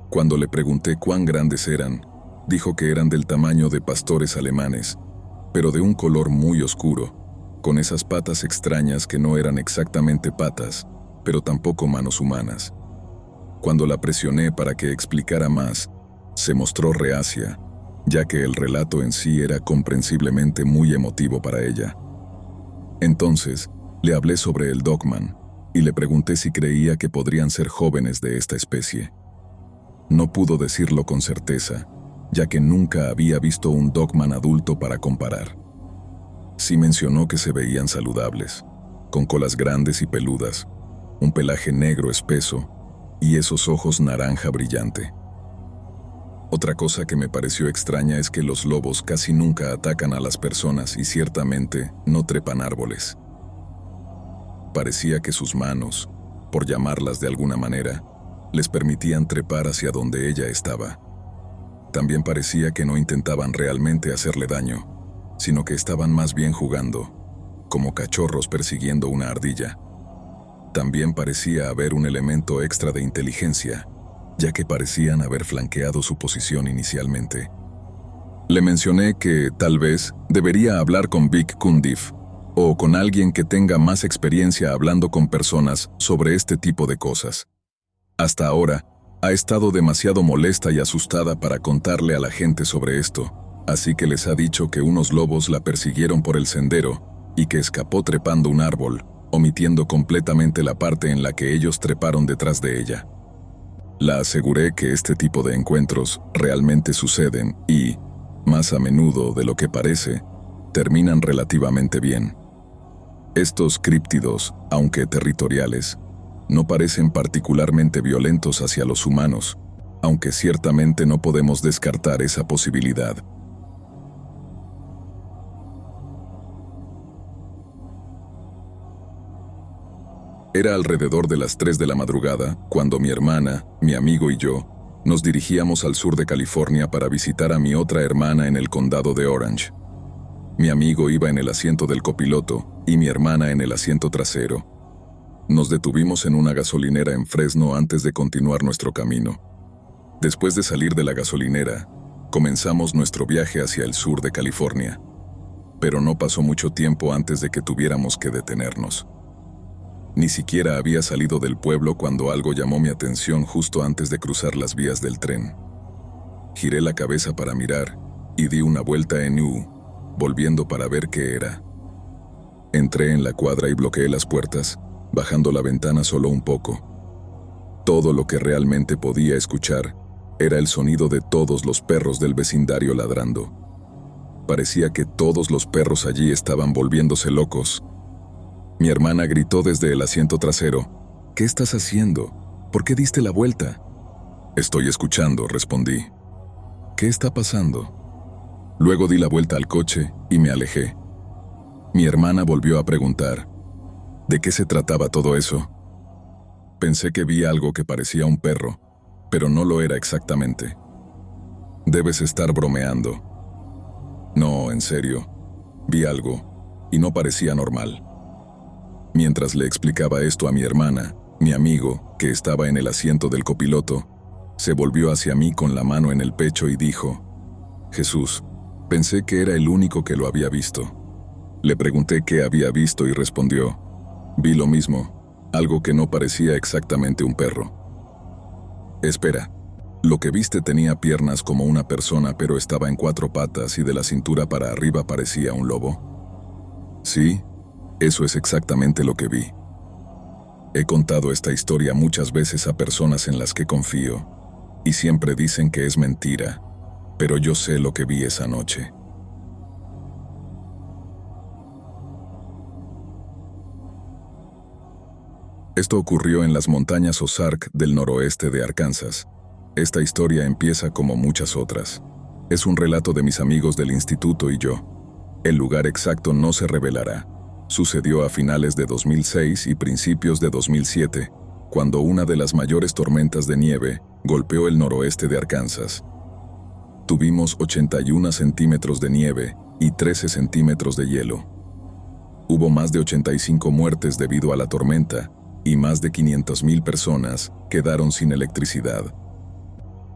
Cuando le pregunté cuán grandes eran, dijo que eran del tamaño de pastores alemanes, pero de un color muy oscuro, con esas patas extrañas que no eran exactamente patas, pero tampoco manos humanas. Cuando la presioné para que explicara más, se mostró reacia, ya que el relato en sí era comprensiblemente muy emotivo para ella. Entonces, le hablé sobre el Dogman, y le pregunté si creía que podrían ser jóvenes de esta especie. No pudo decirlo con certeza, ya que nunca había visto un Dogman adulto para comparar. Sí mencionó que se veían saludables, con colas grandes y peludas, un pelaje negro espeso y esos ojos naranja brillante. Otra cosa que me pareció extraña es que los lobos casi nunca atacan a las personas y ciertamente no trepan árboles. Parecía que sus manos, por llamarlas de alguna manera, les permitían trepar hacia donde ella estaba. También parecía que no intentaban realmente hacerle daño, sino que estaban más bien jugando, como cachorros persiguiendo una ardilla. También parecía haber un elemento extra de inteligencia, ya que parecían haber flanqueado su posición inicialmente. Le mencioné que, tal vez, debería hablar con Vic Cundiff, o con alguien que tenga más experiencia hablando con personas sobre este tipo de cosas. Hasta ahora, ha estado demasiado molesta y asustada para contarle a la gente sobre esto, así que les ha dicho que unos lobos la persiguieron por el sendero y que escapó trepando un árbol, omitiendo completamente la parte en la que ellos treparon detrás de ella. La aseguré que este tipo de encuentros realmente suceden y, más a menudo de lo que parece, terminan relativamente bien. Estos críptidos, aunque territoriales, no parecen particularmente violentos hacia los humanos, aunque ciertamente no podemos descartar esa posibilidad. Era alrededor de las 3 de la madrugada cuando mi hermana, mi amigo y yo nos dirigíamos al sur de California para visitar a mi otra hermana en el condado de Orange. Mi amigo iba en el asiento del copiloto y mi hermana en el asiento trasero. Nos detuvimos en una gasolinera en Fresno antes de continuar nuestro camino. Después de salir de la gasolinera, comenzamos nuestro viaje hacia el sur de California. Pero no pasó mucho tiempo antes de que tuviéramos que detenernos. Ni siquiera había salido del pueblo cuando algo llamó mi atención justo antes de cruzar las vías del tren. Giré la cabeza para mirar y di una vuelta en U, volviendo para ver qué era. Entré en la cuadra y bloqueé las puertas, bajando la ventana solo un poco. Todo lo que realmente podía escuchar era el sonido de todos los perros del vecindario ladrando. Parecía que todos los perros allí estaban volviéndose locos. Mi hermana gritó desde el asiento trasero: «¿Qué estás haciendo? ¿Por qué diste la vuelta?» «Estoy escuchando», respondí. «¿Qué está pasando?» Luego di la vuelta al coche y me alejé. Mi hermana volvió a preguntar, ¿de qué se trataba todo eso? Pensé que vi algo que parecía un perro, pero no lo era exactamente. Debes estar bromeando. No, en serio. Vi algo, y no parecía normal. Mientras le explicaba esto a mi hermana, mi amigo, que estaba en el asiento del copiloto, se volvió hacia mí con la mano en el pecho y dijo, Jesús, pensé que era el único que lo había visto. Le pregunté qué había visto y respondió, vi lo mismo, algo que no parecía exactamente un perro. Espera, lo que viste tenía piernas como una persona pero estaba en 4 patas y de la cintura para arriba parecía un lobo. Sí, eso es exactamente lo que vi. He contado esta historia muchas veces a personas en las que confío, y siempre dicen que es mentira, pero yo sé lo que vi esa noche. Esto ocurrió en las montañas Ozark del noroeste de Arkansas. Esta historia empieza como muchas otras. Es un relato de mis amigos del instituto y yo. El lugar exacto no se revelará. Sucedió a finales de 2006 y principios de 2007, cuando una de las mayores tormentas de nieve golpeó el noroeste de Arkansas. Tuvimos 81 centímetros de nieve y 13 centímetros de hielo. Hubo más de 85 muertes debido a la tormenta y más de 500,000 personas quedaron sin electricidad.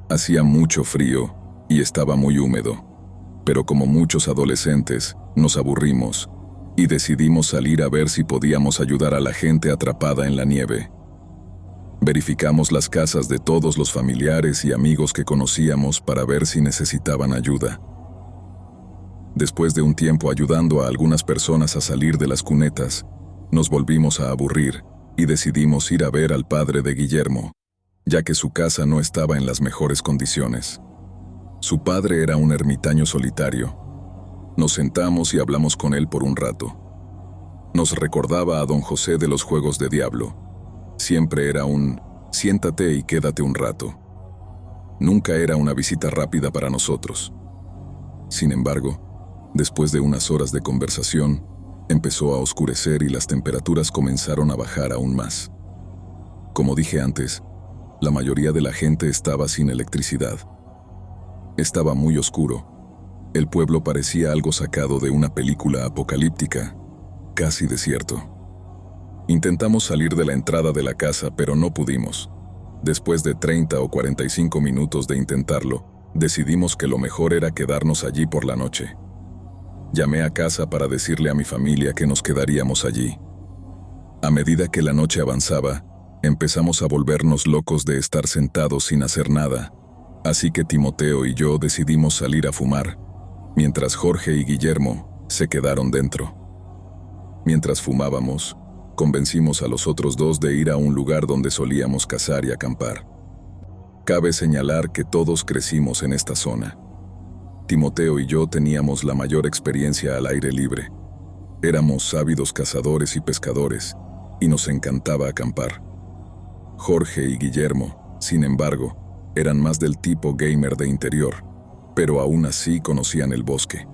Hacía mucho frío y estaba muy húmedo, pero como muchos adolescentes, nos aburrimos y decidimos salir a ver si podíamos ayudar a la gente atrapada en la nieve. Verificamos las casas de todos los familiares y amigos que conocíamos para ver si necesitaban ayuda. Después de un tiempo ayudando a algunas personas a salir de las cunetas, nos volvimos a aburrir y decidimos ir a ver al padre de Guillermo, ya que su casa no estaba en las mejores condiciones. Su padre era un ermitaño solitario. Nos sentamos y hablamos con él por un rato. Nos recordaba a don José de los Juegos de Diablo. Siempre era un siéntate y quédate un rato. Nunca era una visita rápida para nosotros. Sin embargo, después de unas horas de conversación, empezó a oscurecer y las temperaturas comenzaron a bajar aún más. Como dije antes, la mayoría de la gente estaba sin electricidad. Estaba muy oscuro. El pueblo parecía algo sacado de una película apocalíptica, casi desierto. Intentamos salir de la entrada de la casa, pero no pudimos. Después de 30 o 45 minutos de intentarlo, decidimos que lo mejor era quedarnos allí por la noche. Llamé a casa para decirle a mi familia que nos quedaríamos allí. A medida que la noche avanzaba, empezamos a volvernos locos de estar sentados sin hacer nada, así que Timoteo y yo decidimos salir a fumar, mientras Jorge y Guillermo se quedaron dentro. Mientras fumábamos, convencimos a los otros dos de ir a un lugar donde solíamos cazar y acampar. Cabe señalar que todos crecimos en esta zona. Timoteo y yo teníamos la mayor experiencia al aire libre. Éramos ávidos cazadores y pescadores, y nos encantaba acampar. Jorge y Guillermo, sin embargo, eran más del tipo gamer de interior, pero aún así conocían el bosque.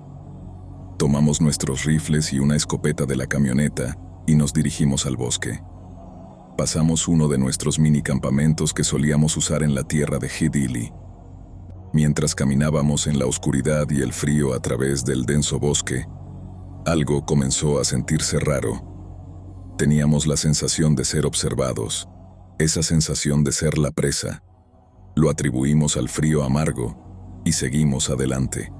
Tomamos nuestros rifles y una escopeta de la camioneta y nos dirigimos al bosque. Pasamos uno de nuestros mini campamentos que solíamos usar en la tierra de Hidili. Mientras caminábamos en la oscuridad y el frío a través del denso bosque, algo comenzó a sentirse raro. Teníamos la sensación de ser observados, esa sensación de ser la presa. Lo atribuimos al frío amargo y seguimos adelante.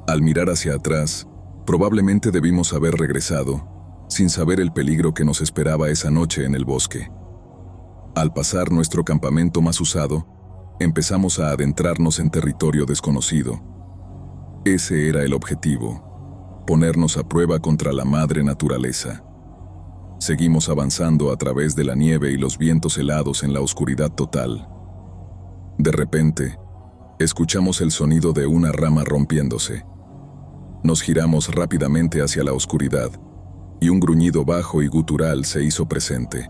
Al mirar hacia atrás, probablemente debimos haber regresado, sin saber el peligro que nos esperaba esa noche en el bosque. Al pasar nuestro campamento más usado, empezamos a adentrarnos en territorio desconocido. Ese era el objetivo, ponernos a prueba contra la madre naturaleza. Seguimos avanzando a través de la nieve y los vientos helados en la oscuridad total. De repente, escuchamos el sonido de una rama rompiéndose. Nos giramos rápidamente hacia la oscuridad, y un gruñido bajo y gutural se hizo presente.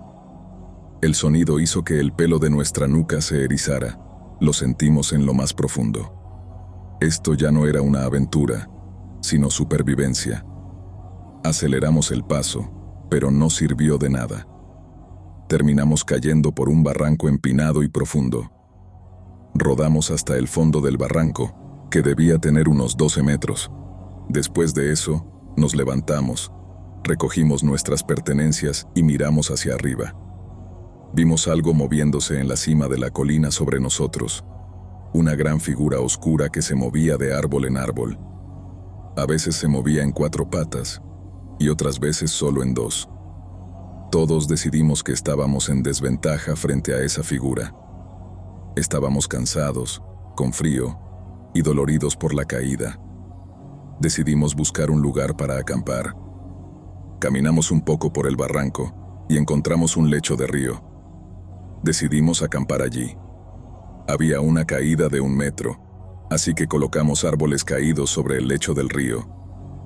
El sonido hizo que el pelo de nuestra nuca se erizara. Lo sentimos en lo más profundo. Esto ya no era una aventura, sino supervivencia. Aceleramos el paso, pero no sirvió de nada. Terminamos cayendo por un barranco empinado y profundo. Rodamos hasta el fondo del barranco, que debía tener unos 12 metros. Después de eso, nos levantamos, recogimos nuestras pertenencias y miramos hacia arriba. Vimos algo moviéndose en la cima de la colina sobre nosotros, una gran figura oscura que se movía de árbol en árbol. A veces se movía en 4 patas y otras veces solo en 2. Todos decidimos que estábamos en desventaja frente a esa figura. Estábamos cansados, con frío y doloridos por la caída. Decidimos buscar un lugar para acampar. Caminamos un poco por el barranco y encontramos un lecho de río. Decidimos acampar allí. Había una caída de 1 metro, así que colocamos árboles caídos sobre el lecho del río.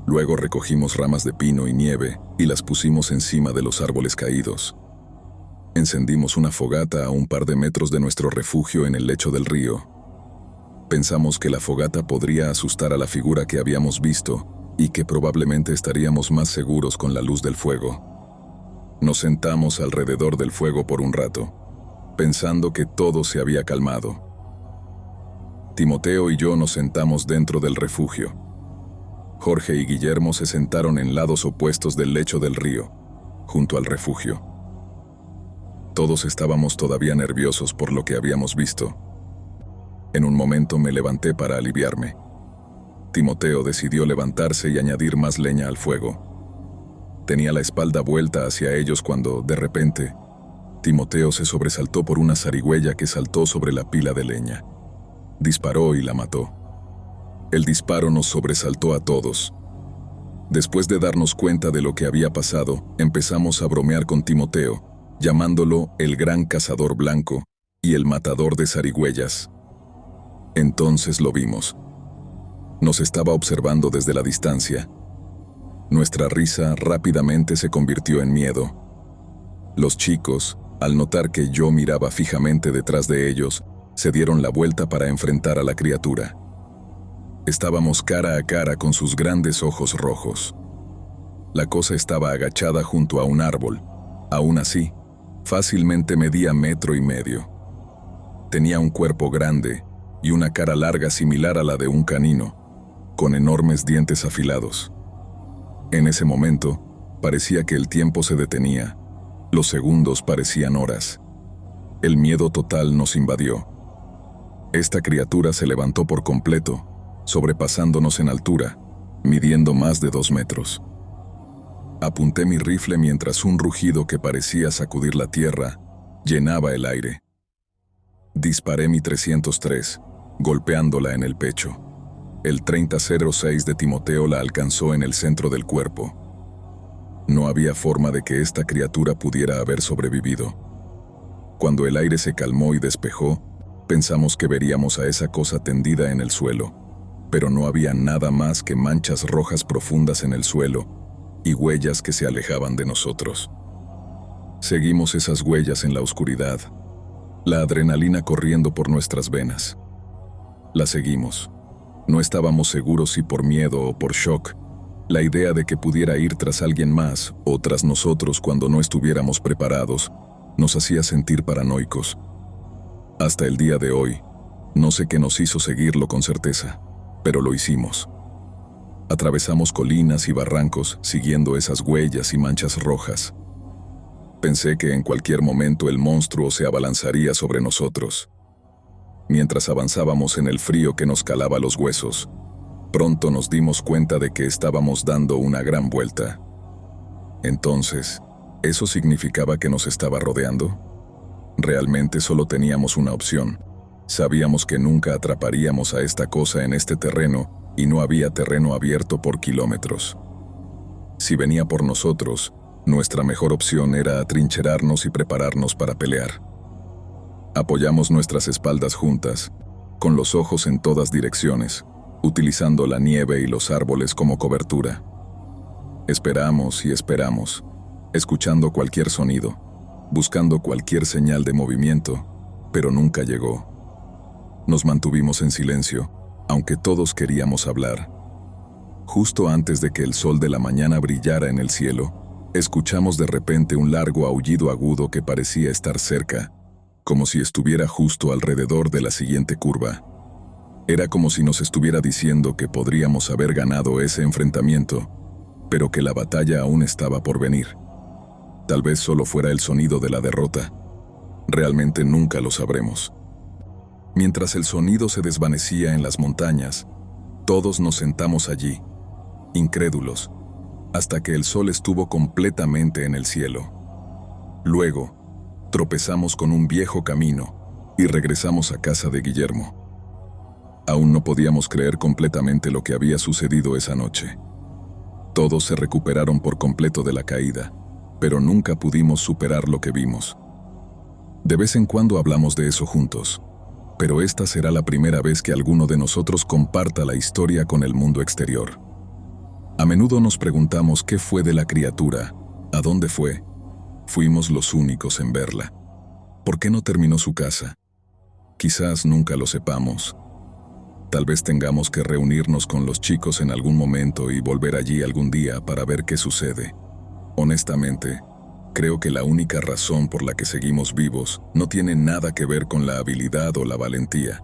Luego recogimos ramas de pino y nieve y las pusimos encima de los árboles caídos. Encendimos una fogata a un par de metros de nuestro refugio en el lecho del río. Pensamos que la fogata podría asustar a la figura que habíamos visto y que probablemente estaríamos más seguros con la luz del fuego. Nos sentamos alrededor del fuego por un rato, pensando que todo se había calmado. Timoteo y yo nos sentamos dentro del refugio. Jorge y Guillermo se sentaron en lados opuestos del lecho del río, junto al refugio. Todos estábamos todavía nerviosos por lo que habíamos visto. En un momento me levanté para aliviarme. Timoteo decidió levantarse y añadir más leña al fuego. Tenía la espalda vuelta hacia ellos cuando, de repente, Timoteo se sobresaltó por una zarigüeya que saltó sobre la pila de leña. Disparó y la mató. El disparo nos sobresaltó a todos. Después de darnos cuenta de lo que había pasado, empezamos a bromear con Timoteo, llamándolo el gran cazador blanco y el matador de zarigüeyas. Entonces lo vimos. Nos estaba observando desde la distancia. Nuestra risa rápidamente se convirtió en miedo. Los chicos, al notar que yo miraba fijamente detrás de ellos, se dieron la vuelta para enfrentar a la criatura. Estábamos cara a cara con sus grandes ojos rojos. La cosa estaba agachada junto a un árbol. Aún así, fácilmente medía 1,5 metros. Tenía un cuerpo grande y una cara larga similar a la de un canino, con enormes dientes afilados. En ese momento, parecía que el tiempo se detenía. Los segundos parecían horas. El miedo total nos invadió. Esta criatura se levantó por completo, sobrepasándonos en altura, midiendo más de 2 metros. Apunté mi rifle mientras un rugido que parecía sacudir la tierra llenaba el aire. Disparé mi 303, golpeándola en el pecho. El 30-06 de Timoteo la alcanzó en el centro del cuerpo. No había forma de que esta criatura pudiera haber sobrevivido. Cuando el aire se calmó y despejó, pensamos que veríamos a esa cosa tendida en el suelo, pero no había nada más que manchas rojas profundas en el suelo y huellas que se alejaban de nosotros. Seguimos esas huellas en la oscuridad, la adrenalina corriendo por nuestras venas. La seguimos. No estábamos seguros si por miedo o por shock. La idea de que pudiera ir tras alguien más o tras nosotros cuando no estuviéramos preparados nos hacía sentir paranoicos. Hasta el día de hoy, no sé qué nos hizo seguirlo con certeza, pero lo hicimos. Atravesamos colinas y barrancos siguiendo esas huellas y manchas rojas. Pensé que en cualquier momento el monstruo se abalanzaría sobre nosotros. Mientras avanzábamos en el frío que nos calaba los huesos, pronto nos dimos cuenta de que estábamos dando una gran vuelta. Entonces, ¿eso significaba que nos estaba rodeando? Realmente solo teníamos una opción. Sabíamos que nunca atraparíamos a esta cosa en este terreno y no había terreno abierto por kilómetros. Si venía por nosotros, nuestra mejor opción era atrincherarnos y prepararnos para pelear. Apoyamos nuestras espaldas juntas, con los ojos en todas direcciones, utilizando la nieve y los árboles como cobertura. Esperamos y esperamos, escuchando cualquier sonido, buscando cualquier señal de movimiento, pero nunca llegó. Nos mantuvimos en silencio, aunque todos queríamos hablar. Justo antes de que el sol de la mañana brillara en el cielo, escuchamos de repente un largo aullido agudo que parecía estar cerca, como si estuviera justo alrededor de la siguiente curva. Era como si nos estuviera diciendo que podríamos haber ganado ese enfrentamiento, pero que la batalla aún estaba por venir. Tal vez solo fuera el sonido de la derrota. Realmente nunca lo sabremos. Mientras el sonido se desvanecía en las montañas, todos nos sentamos allí, incrédulos, hasta que el sol estuvo completamente en el cielo. Luego, tropezamos con un viejo camino y regresamos a casa de Guillermo. Aún no podíamos creer completamente lo que había sucedido esa noche. Todos se recuperaron por completo de la caída, pero nunca pudimos superar lo que vimos. De vez en cuando hablamos de eso juntos, pero esta será la primera vez que alguno de nosotros comparta la historia con el mundo exterior. A menudo nos preguntamos qué fue de la criatura, a dónde fue. Fuimos los únicos en verla. ¿Por qué no terminó su casa? Quizás nunca lo sepamos. Tal vez tengamos que reunirnos con los chicos en algún momento y volver allí algún día para ver qué sucede. Honestamente, creo que la única razón por la que seguimos vivos no tiene nada que ver con la habilidad o la valentía.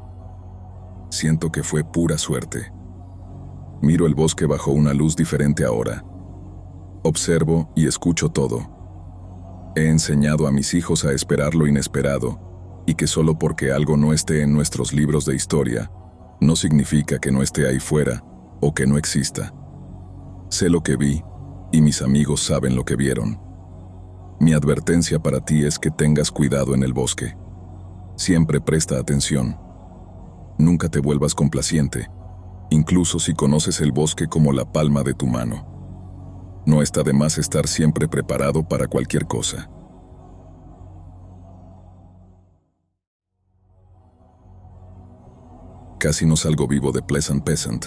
Siento que fue pura suerte. Miro el bosque bajo una luz diferente ahora. Observo y escucho todo. He enseñado a mis hijos a esperar lo inesperado, y que solo porque algo no esté en nuestros libros de historia, no significa que no esté ahí fuera o que no exista. Sé lo que vi, y mis amigos saben lo que vieron. Mi advertencia para ti es que tengas cuidado en el bosque. Siempre presta atención. Nunca te vuelvas complaciente, incluso si conoces el bosque como la palma de tu mano. No está de más estar siempre preparado para cualquier cosa. Casi no salgo vivo de Pleasant Peasant.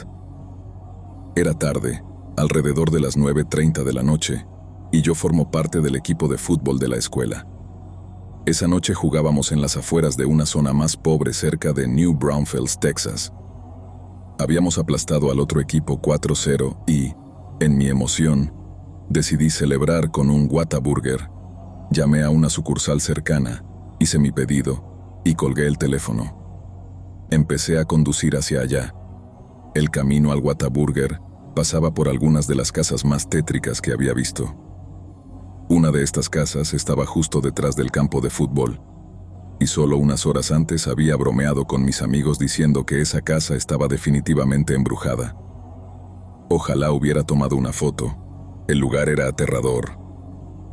Era tarde, alrededor de las 9:30 de la noche, y yo formo parte del equipo de fútbol de la escuela. Esa noche jugábamos en las afueras de una zona más pobre cerca de New Braunfels, Texas. Habíamos aplastado al otro equipo 4-0 y, en mi emoción, decidí celebrar con un Whataburger. Llamé a una sucursal cercana, hice mi pedido y colgué el teléfono. Empecé a conducir hacia allá. El camino al Whataburger pasaba por algunas de las casas más tétricas que había visto. Una de estas casas estaba justo detrás del campo de fútbol, y solo unas horas antes había bromeado con mis amigos diciendo que esa casa estaba definitivamente embrujada. Ojalá hubiera tomado una foto. El lugar era aterrador.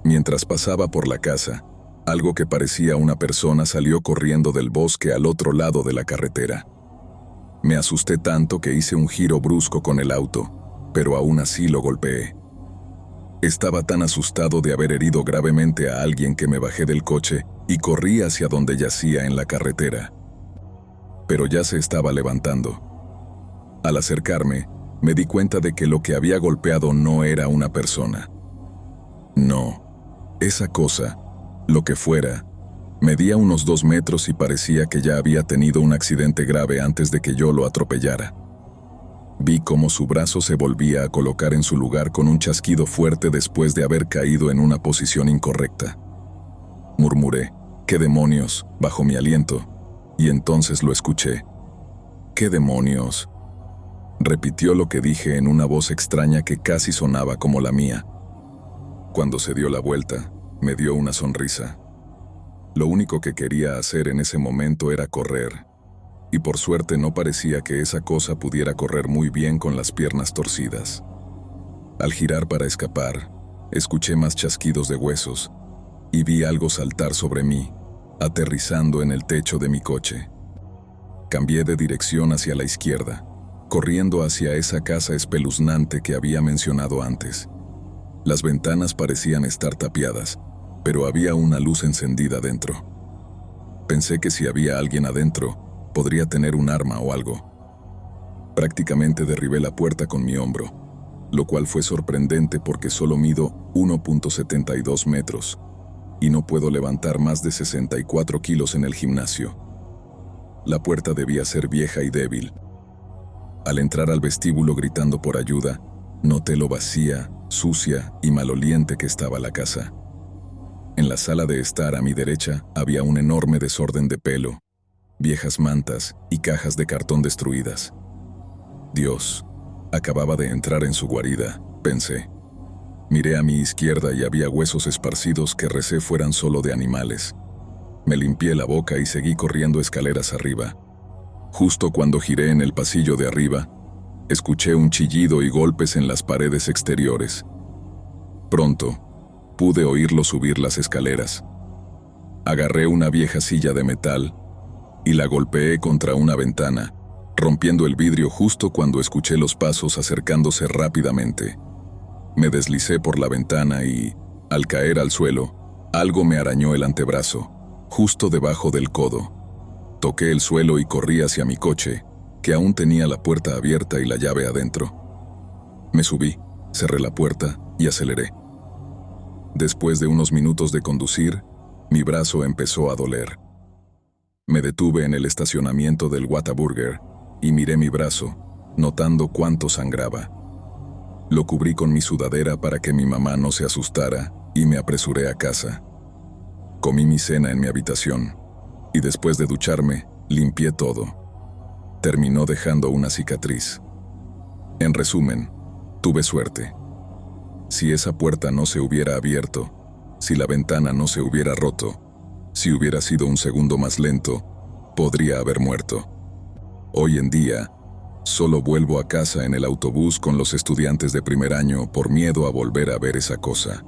Mientras pasaba por la casa, algo que parecía una persona salió corriendo del bosque al otro lado de la carretera. Me asusté tanto que hice un giro brusco con el auto, pero aún así lo golpeé. Estaba tan asustado de haber herido gravemente a alguien que me bajé del coche y corrí hacia donde yacía en la carretera. Pero ya se estaba levantando. Al acercarme, me di cuenta de que lo que había golpeado no era una persona. No, esa cosa, lo que fuera, medía unos 2 metros y parecía que ya había tenido un accidente grave antes de que yo lo atropellara. Vi cómo su brazo se volvía a colocar en su lugar con un chasquido fuerte después de haber caído en una posición incorrecta. Murmuré, «¿Qué demonios?», bajo mi aliento, y entonces lo escuché. «¿Qué demonios?», repitió lo que dije en una voz extraña que casi sonaba como la mía. Cuando se dio la vuelta, me dio una sonrisa. Lo único que quería hacer en ese momento era correr, y por suerte no parecía que esa cosa pudiera correr muy bien con las piernas torcidas. Al girar para escapar, escuché más chasquidos de huesos, y vi algo saltar sobre mí, aterrizando en el techo de mi coche. Cambié de dirección hacia la izquierda, corriendo hacia esa casa espeluznante que había mencionado antes. Las ventanas parecían estar tapiadas, pero había una luz encendida dentro. Pensé que si había alguien adentro, podría tener un arma o algo. Prácticamente derribé la puerta con mi hombro, lo cual fue sorprendente porque solo mido 1.72 metros y no puedo levantar más de 64 kilos en el gimnasio. La puerta debía ser vieja y débil. Al entrar al vestíbulo gritando por ayuda, Noté lo vacía, sucia y maloliente que estaba la casa. En la sala de estar a mi derecha había un enorme desorden de pelo, viejas mantas y cajas de cartón destruidas. Dios, acababa de entrar en su guarida, pensé. Miré a mi izquierda y había huesos esparcidos que recé fueran solo de animales. Me limpié la boca y seguí corriendo escaleras arriba. Justo cuando giré en el pasillo de arriba, escuché un chillido y golpes en las paredes exteriores. Pronto, pude oírlo subir las escaleras. Agarré una vieja silla de metal y la golpeé contra una ventana, rompiendo el vidrio justo cuando escuché los pasos acercándose rápidamente. Me deslicé por la ventana y, al caer al suelo, algo me arañó el antebrazo, justo debajo del codo. Toqué el suelo y corrí hacia mi coche, que aún tenía la puerta abierta y la llave adentro. Me subí, cerré la puerta y aceleré. Después de unos minutos de conducir, mi brazo empezó a doler. Me detuve en el estacionamiento del Whataburger y miré mi brazo, notando cuánto sangraba. Lo cubrí con mi sudadera para que mi mamá no se asustara y me apresuré a casa. Comí mi cena en mi habitación y después de ducharme, limpié todo. Terminó dejando una cicatriz. En resumen, tuve suerte. Si esa puerta no se hubiera abierto, si la ventana no se hubiera roto, si hubiera sido un segundo más lento, podría haber muerto. Hoy en día, solo vuelvo a casa en el autobús con los estudiantes de primer año por miedo a volver a ver esa cosa.